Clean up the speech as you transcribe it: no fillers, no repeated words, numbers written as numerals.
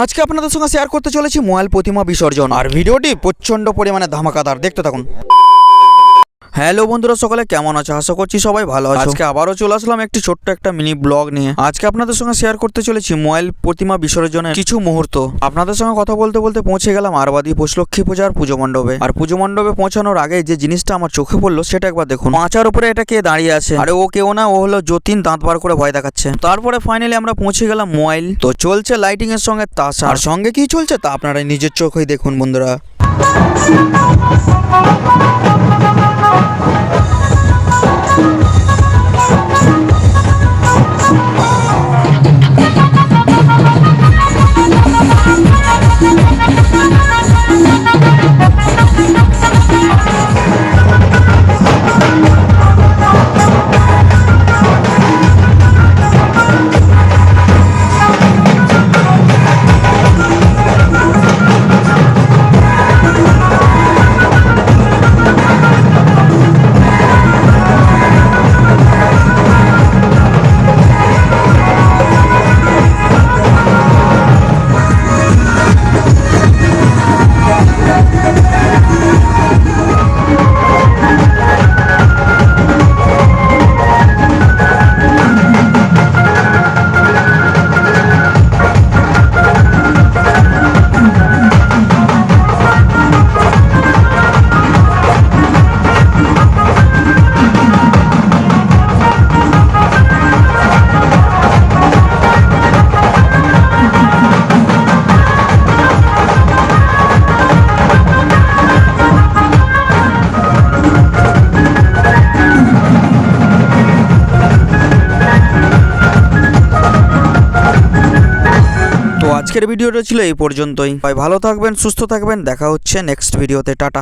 আজকে আপনাদের সঙ্গে শেয়ার করতে চলেছি মোবাইল প্রতিমা বিসর্জন। আর ভিডিওটি প্রচন্ড পরিমাণে ধামাকাদার, দেখতে থাকুন। হ্যালো বন্ধুরা, সকলে কেমন আছে? আশা করছি সবাই ভালো আছে। আজকে আবারও চলে আসলাম একটি ছোট্ট একটা মিনি ব্লগ নিয়ে। আজকে আপনাদের সঙ্গে শেয়ার করতে চলেছি মোবাইল প্রতিমা বিসর্জনের কিছু মুহূর্ত। আপনাদের সঙ্গে কথা বলতে বলতে পৌঁছে গেলাম আরবাদি পৌষলক্ষ্মী পূজার পুজো মণ্ডপে। আর পুজো মণ্ডপে পৌঁছানোর আগে যে জিনিসটা আমার চোখে পড়লো সেটা একবার দেখুন। মাচার উপরে এটা কে দাঁড়িয়ে আছে? আরে ও কেউ না, ও হলো যতীন, দাঁত বার করে ভয় দেখাচ্ছে। তারপরে ফাইনালি আমরা পৌঁছে গেলাম মোবাইল। তো চলছে লাইটিং এর সঙ্গে তাসা, আর সঙ্গে কি চলছে তা আপনারা নিজের চোখেই দেখুন বন্ধুরা। আজকের ভিডিওটা ছিল এই পর্যন্তই। ভালো থাকবেন, সুস্থ থাকবেন, দেখা হচ্ছে নেক্সট ভিডিওতে। টাটা।